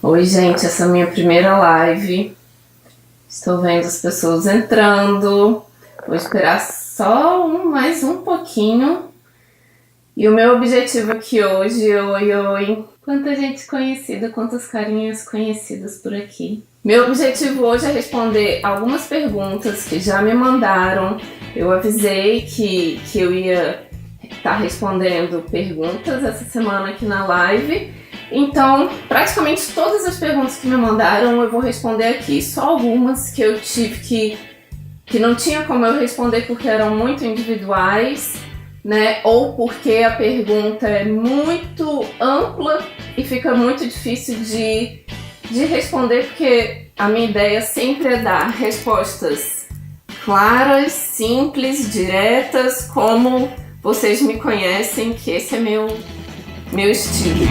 Oi, gente, essa é a minha primeira live. Estou vendo as pessoas entrando. Vou esperar só mais um pouquinho. E o meu objetivo aqui hoje, oi. Quanta gente conhecida, quantas carinhas conhecidas por aqui. Meu objetivo hoje é responder algumas perguntas que já me mandaram. Eu avisei que eu ia estar respondendo perguntas essa semana aqui na live. Então, praticamente todas as perguntas que me mandaram eu vou responder aqui. Só algumas que eu tive que não tinha como eu responder porque eram muito individuais, né? Ou porque a pergunta é muito ampla e fica muito difícil de responder, porque a minha ideia sempre é dar respostas claras, simples, diretas, como vocês me conhecem, que esse é meu estilo.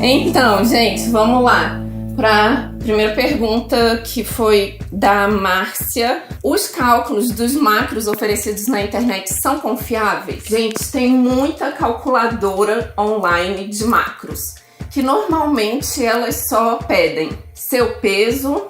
Então, gente, vamos lá para a primeira pergunta, que foi da Márcia. Os cálculos dos macros oferecidos na internet são confiáveis? Gente, tem muita calculadora online de macros, que normalmente elas só pedem seu peso,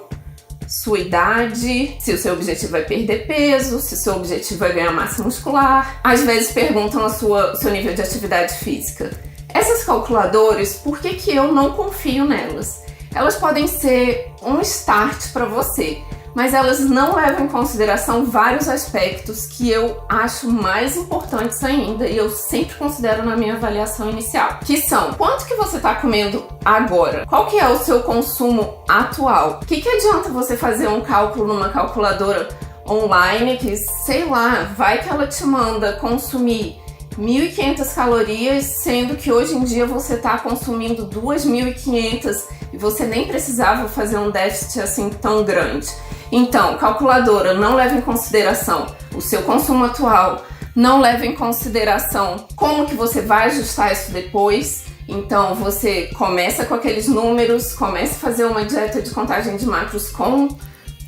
sua idade, se o seu objetivo é perder peso, se o seu objetivo é ganhar massa muscular. Às vezes perguntam seu nível de atividade física. Essas calculadoras, por que eu não confio nelas? Elas podem ser um start para você, mas elas não levam em consideração vários aspectos que eu acho mais importantes ainda e eu sempre considero na minha avaliação inicial, que são: quanto que você está comendo agora? Qual que é o seu consumo atual? O que adianta você fazer um cálculo numa calculadora online que, sei lá, vai que ela te manda consumir 1.500 calorias, sendo que hoje em dia você está consumindo 2.500 e você nem precisava fazer um déficit assim tão grande. Então, calculadora não leva em consideração o seu consumo atual, não leva em consideração como que você vai ajustar isso depois. Então, você começa com aqueles números, começa a fazer uma dieta de contagem de macros com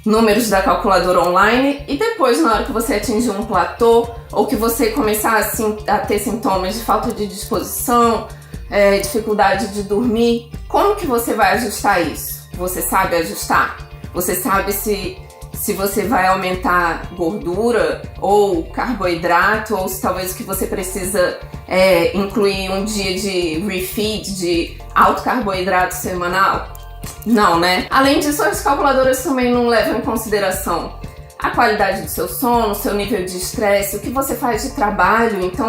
números da calculadora online, e depois, na hora que você atingir um platô ou que você começar assim, a ter sintomas de falta de disposição, dificuldade de dormir, como que você vai ajustar isso? Você sabe ajustar? Você sabe se você vai aumentar gordura ou carboidrato, ou se talvez o que você precisa é incluir um dia de refeed, de alto carboidrato semanal? Não, né? Além disso, as calculadoras também não levam em consideração a qualidade do seu sono, seu nível de estresse, o que você faz de trabalho. Então,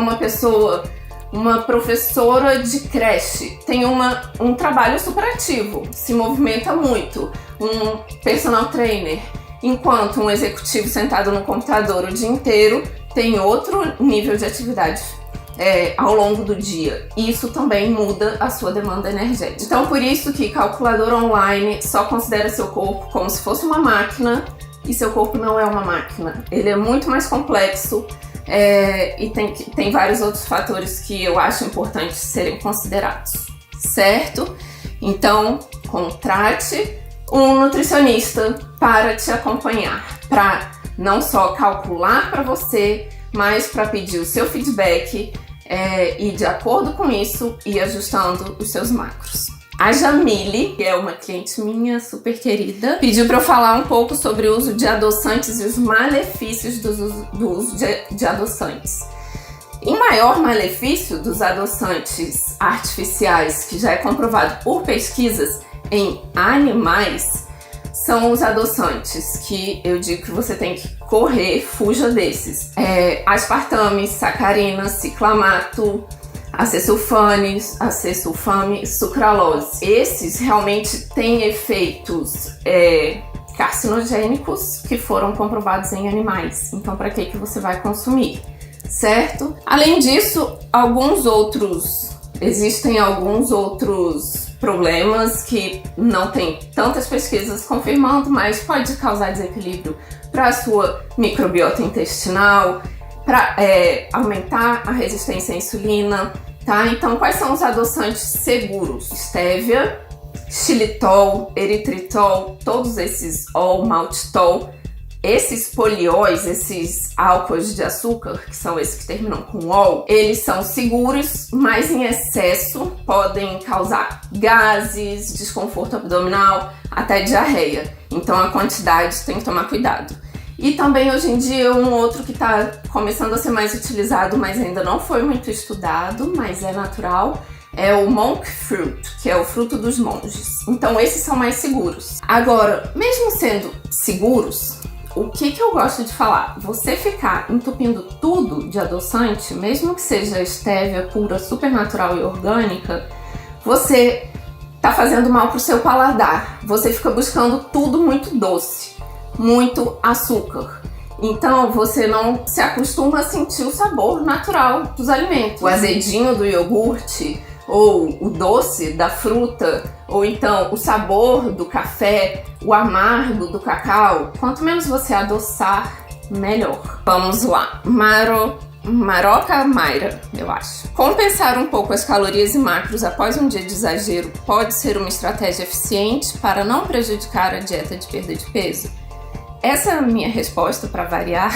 uma professora de creche tem um trabalho super ativo, se movimenta muito, um personal trainer, enquanto um executivo sentado no computador o dia inteiro tem outro nível de atividade ao longo do dia. Isso também muda a sua demanda energética. Então, por isso que calculadora online só considera seu corpo como se fosse uma máquina, e seu corpo não é uma máquina. Ele é muito mais complexo e tem vários outros fatores que eu acho importantes serem considerados, certo? Então, contrate um nutricionista para te acompanhar, para não só calcular para você, mas para pedir o seu feedback e, de acordo com isso, ir ajustando os seus macros. A Jamile, que é uma cliente minha super querida, pediu para eu falar um pouco sobre o uso de adoçantes e os malefícios do uso de adoçantes. O maior malefício dos adoçantes artificiais, que já é comprovado por pesquisas em animais, são os adoçantes que eu digo que você tem que correr, fuja desses. Aspartame, sacarina, ciclamato, acesulfame, sucralose. Esses realmente têm efeitos carcinogênicos que foram comprovados em animais. Então, para que você vai consumir, certo? Além disso, existem alguns outros problemas que não tem tantas pesquisas confirmando, mas pode causar desequilíbrio para a sua microbiota intestinal, para aumentar a resistência à insulina, tá? Então, quais são os adoçantes seguros? Estévia, xilitol, eritritol, todos esses maltitol Esses polióis, esses álcoois de açúcar, que são esses que terminam com ol, eles são seguros, mas em excesso podem causar gases, desconforto abdominal, até diarreia. Então a quantidade tem que tomar cuidado. E também hoje em dia um outro que está começando a ser mais utilizado, mas ainda não foi muito estudado, mas é natural, é o monk fruit, que é o fruto dos monges. Então esses são mais seguros. Agora, mesmo sendo seguros, o que eu gosto de falar? Você ficar entupindo tudo de adoçante, mesmo que seja estévia pura, super natural e orgânica, você tá fazendo mal pro seu paladar. Você fica buscando tudo muito doce, muito açúcar. Então você não se acostuma a sentir o sabor natural dos alimentos. O azedinho do iogurte, ou o doce da fruta, ou então o sabor do café, o amargo do cacau. Quanto menos você adoçar, melhor. Vamos lá. Maroca Mayra, eu acho. Compensar um pouco as calorias e macros após um dia de exagero pode ser uma estratégia eficiente para não prejudicar a dieta de perda de peso? Essa é a minha resposta, para variar,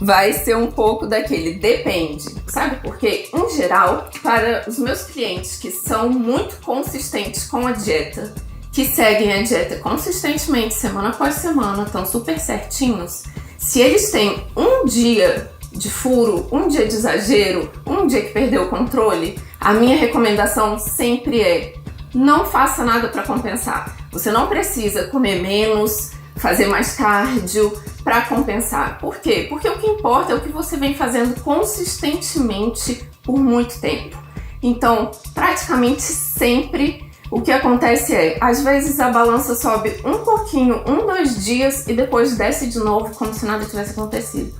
vai ser um pouco daquele depende. Sabe por quê? Em geral, para os meus clientes que são muito consistentes com a dieta, que seguem a dieta consistentemente, semana após semana, estão super certinhos, se eles têm um dia de furo, um dia de exagero, um dia que perdeu o controle, a minha recomendação sempre é: não faça nada para compensar. Você não precisa comer menos, fazer mais cardio para compensar. Por quê? Porque o que importa é o que você vem fazendo consistentemente por muito tempo. Então, praticamente sempre o que acontece é, às vezes a balança sobe um pouquinho, 2 dias e depois desce de novo como se nada tivesse acontecido,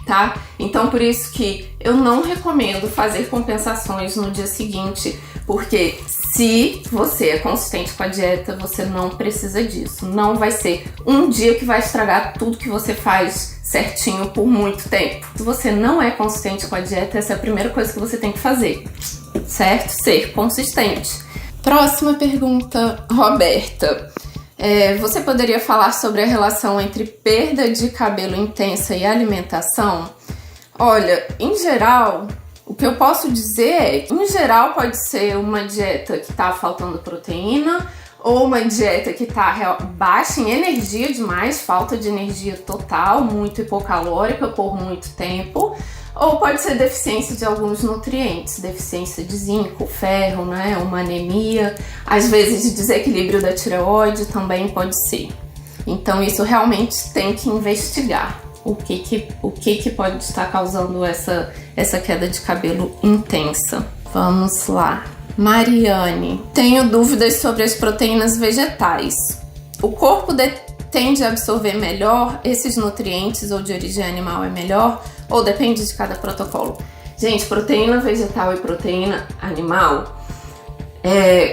tá? Então, por isso que eu não recomendo fazer compensações no dia seguinte, porque se você é consistente com a dieta, você não precisa disso. Não vai ser um dia que vai estragar tudo que você faz certinho por muito tempo. Se você não é consistente com a dieta, essa é a primeira coisa que você tem que fazer, certo? Ser consistente. Próxima pergunta, Roberta. Você poderia falar sobre a relação entre perda de cabelo intensa e alimentação? Olha, em geral, o que eu posso dizer é, em geral pode ser uma dieta que tá faltando proteína, ou uma dieta que tá baixa em energia demais, falta de energia total, muito hipocalórica por muito tempo, ou pode ser deficiência de alguns nutrientes, deficiência de zinco, ferro, né, uma anemia, às vezes desequilíbrio da tireoide também pode ser. Então isso realmente tem que investigar. O que pode estar causando essa queda de cabelo intensa. Vamos lá. Mariane, tenho dúvidas sobre as proteínas vegetais. O corpo tende a absorver melhor esses nutrientes ou de origem animal é melhor? Ou depende de cada protocolo? Gente, proteína vegetal e proteína animal,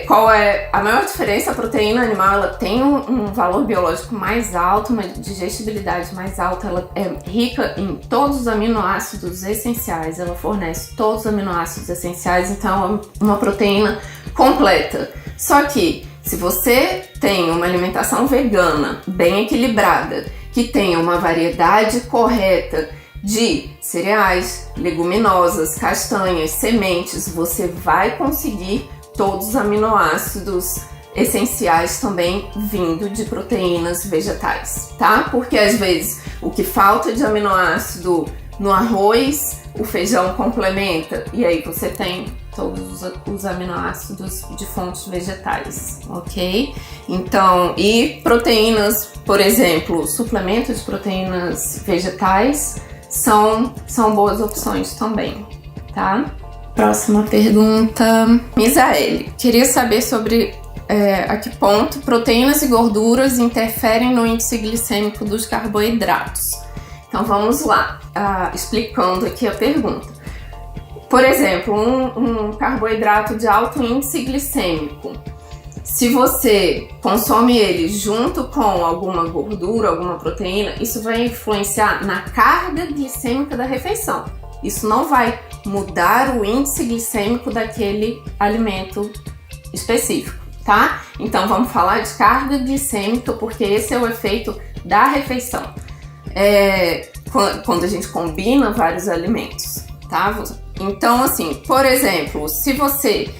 qual é a maior diferença? A proteína animal ela tem um valor biológico mais alto, uma digestibilidade mais alta, ela é rica em todos os aminoácidos essenciais, ela fornece todos os aminoácidos essenciais, então é uma proteína completa. Só que se você tem uma alimentação vegana bem equilibrada, que tenha uma variedade correta de cereais, leguminosas, castanhas, sementes, você vai conseguir todos os aminoácidos essenciais também vindo de proteínas vegetais, tá? Porque às vezes o que falta de aminoácido no arroz, o feijão complementa, e aí você tem todos os aminoácidos de fontes vegetais, ok? Então, e proteínas, por exemplo, suplementos de proteínas vegetais são boas opções também, tá? Próxima pergunta, Misaele. Queria saber sobre a que ponto proteínas e gorduras interferem no índice glicêmico dos carboidratos. Então vamos lá, explicando aqui a pergunta. Por exemplo, um carboidrato de alto índice glicêmico, se você consome ele junto com alguma gordura, alguma proteína, isso vai influenciar na carga glicêmica da refeição. Isso não vai mudar o índice glicêmico daquele alimento específico, tá? Então vamos falar de carga glicêmica, porque esse é o efeito da refeição. quando a gente combina vários alimentos, tá? Então, assim, por exemplo, se você...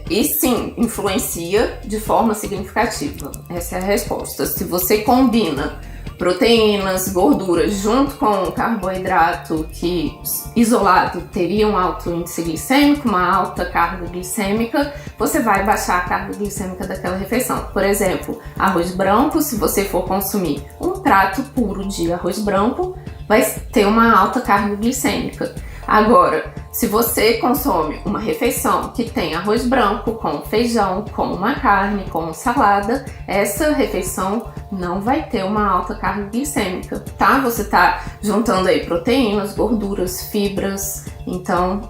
e sim, influencia de forma significativa. Essa é a resposta. Se você combina proteínas, gorduras junto com carboidrato que isolado teria um alto índice glicêmico, uma alta carga glicêmica, você vai baixar a carga glicêmica daquela refeição. Por exemplo, arroz branco, se você for consumir um prato puro de arroz branco, vai ter uma alta carga glicêmica. Agora, se você consome uma refeição que tem arroz branco com feijão, com uma carne, com salada, essa refeição não vai ter uma alta carga glicêmica, tá? Você tá juntando aí proteínas, gorduras, fibras, então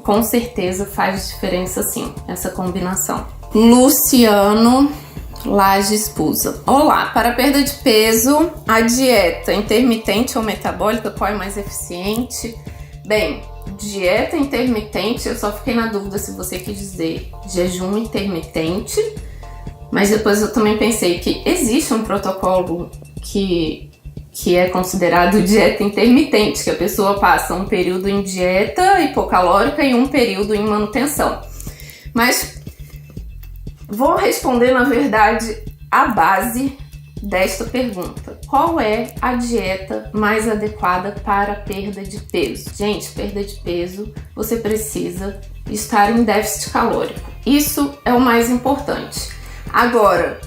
com certeza faz diferença sim, essa combinação. Luciano Lages Pusa. Olá, para perda de peso, a dieta intermitente ou metabólica, qual é mais eficiente? Bem, dieta intermitente, eu só fiquei na dúvida se você quis dizer jejum intermitente, mas depois eu também pensei que existe um protocolo que é considerado dieta intermitente, que a pessoa passa um período em dieta hipocalórica e um período em manutenção. Mas vou responder, na verdade, a base desta pergunta. Qual é a dieta mais adequada para a perda de peso? Gente, perda de peso, você precisa estar em déficit calórico. Isso é o mais importante. Agora,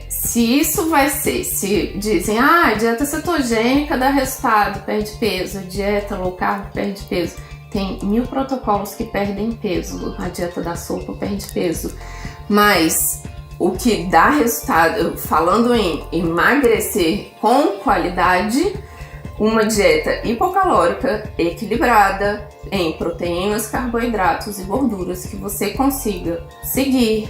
se isso vai ser, se dizem, a dieta cetogênica dá resultado, perde peso, a dieta low carb perde peso. Tem 1000 protocolos que perdem peso, a dieta da sopa perde peso. Mas o que dá resultado, falando em emagrecer com qualidade, uma dieta hipocalórica, equilibrada, em proteínas, carboidratos e gorduras, que você consiga seguir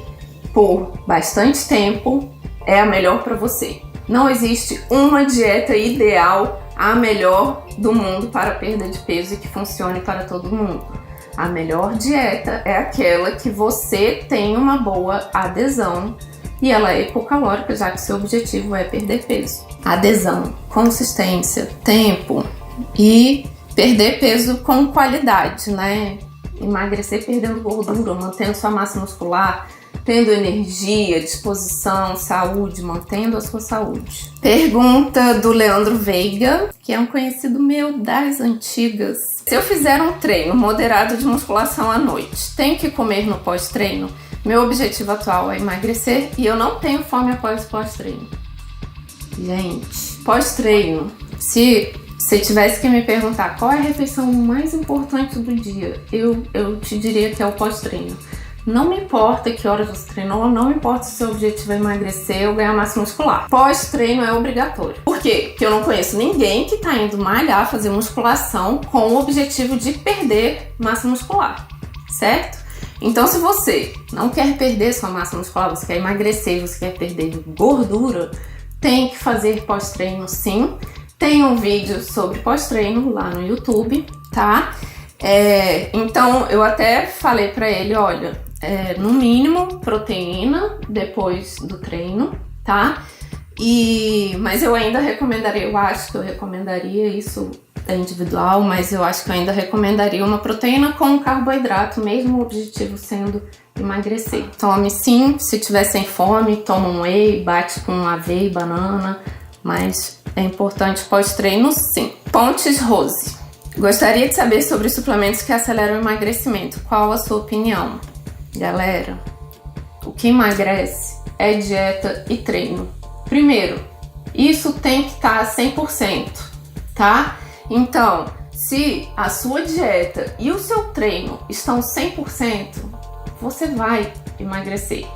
por bastante tempo, é a melhor para você. Não existe uma dieta ideal, a melhor do mundo para a perda de peso e que funcione para todo mundo. A melhor dieta é aquela que você tem uma boa adesão e ela é hipocalórica, já que seu objetivo é perder peso. Adesão, consistência, tempo e perder peso com qualidade, né? Emagrecer perdendo gordura, mantendo sua massa muscular, tendo energia, disposição, saúde, mantendo a sua saúde. Pergunta do Leandro Veiga, que é um conhecido meu das antigas. Se eu fizer um treino moderado de musculação à noite, tenho que comer no pós-treino? Meu objetivo atual é emagrecer e eu não tenho fome após pós-treino. Gente, pós-treino, se você tivesse que me perguntar qual é a refeição mais importante do dia, eu te diria que é o pós-treino. Não me importa que horas você treinou, não me importa se o seu objetivo é emagrecer ou ganhar massa muscular. Pós-treino é obrigatório. Por quê? Porque eu não conheço ninguém que tá indo malhar, fazer musculação com o objetivo de perder massa muscular, certo? Então, se você não quer perder sua massa muscular, você quer emagrecer, você quer perder gordura, tem que fazer pós-treino sim. Tem um vídeo sobre pós-treino lá no YouTube, tá? Então, eu até falei pra ele, olha, no mínimo proteína depois do treino, tá? Mas eu ainda recomendaria, eu acho que eu recomendaria, isso é individual, mas eu acho que eu ainda recomendaria uma proteína com carboidrato, mesmo o objetivo sendo emagrecer. Tome sim, se tiver sem fome, toma um whey, bate com aveia e banana, mas é importante pós-treino sim. Pontes Rose. Gostaria de saber sobre suplementos que aceleram o emagrecimento. Qual a sua opinião? Galera, o que emagrece é dieta e treino. Primeiro, isso tem que estar 100%, tá? Então, se a sua dieta e o seu treino estão 100%, você vai emagrecer.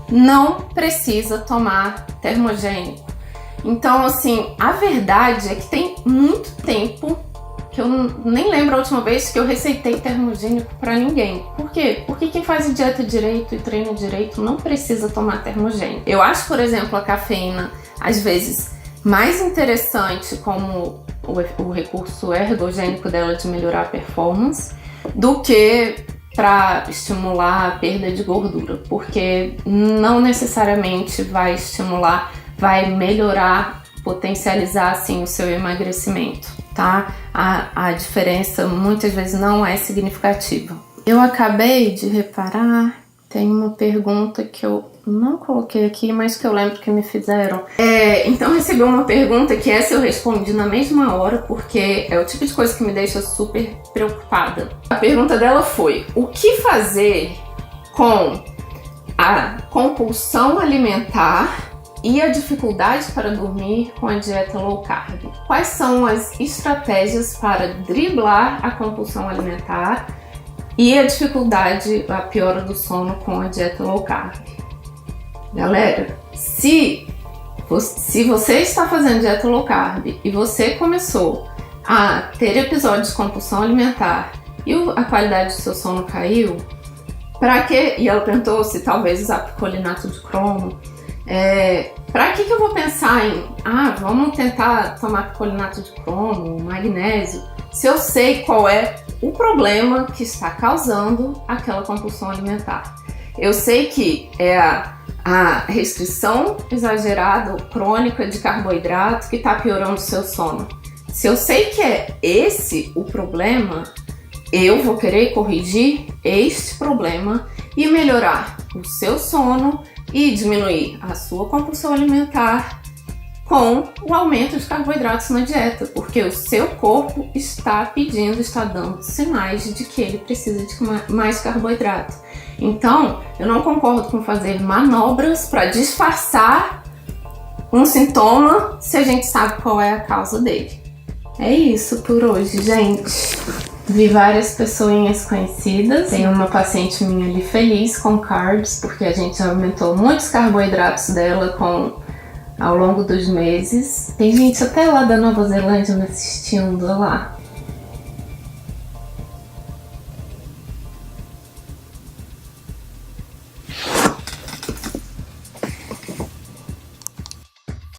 Não precisa tomar termogênico. Então, assim, a verdade é que tem muito tempo que eu nem lembro a última vez que eu receitei termogênico pra ninguém. Por quê? Porque quem faz dieta direito e treina direito não precisa tomar termogênico. Eu acho, por exemplo, a cafeína, às vezes, mais interessante como o recurso ergogênico dela de melhorar a performance do que para estimular a perda de gordura, porque não necessariamente vai estimular, vai melhorar potencializar assim o seu emagrecimento, tá? A diferença muitas vezes não é significativa. Eu acabei de reparar, tem uma pergunta que eu não coloquei aqui, mas que eu lembro que me fizeram. Então recebi uma pergunta que essa eu respondi na mesma hora, porque é o tipo de coisa que me deixa super preocupada. A pergunta dela foi: o que fazer com a compulsão alimentar e a dificuldade para dormir com a dieta low carb? Quais são as estratégias para driblar a compulsão alimentar e a dificuldade, a piora do sono com a dieta low carb? Galera, se você está fazendo dieta low carb e você começou a ter episódios de compulsão alimentar e a qualidade do seu sono caiu, pra quê? E ela perguntou se talvez usar picolinato de cromo. Pra que eu vou pensar em, vamos tentar tomar picolinato de cromo, magnésio, se eu sei qual é o problema que está causando aquela compulsão alimentar? Eu sei que é a restrição exagerada ou crônica de carboidrato que está piorando o seu sono. Se eu sei que é esse o problema, eu vou querer corrigir este problema e melhorar o seu sono e diminuir a sua compulsão alimentar com o aumento de carboidratos na dieta, porque o seu corpo está pedindo, está dando sinais de que ele precisa de mais carboidrato. Então, eu não concordo com fazer manobras para disfarçar um sintoma se a gente sabe qual é a causa dele. É isso por hoje, gente. Vi várias pessoinhas conhecidas. Tem uma paciente minha ali feliz com carbs, porque a gente aumentou muitos carboidratos dela ao longo dos meses. Tem gente até lá da Nova Zelândia me assistindo lá.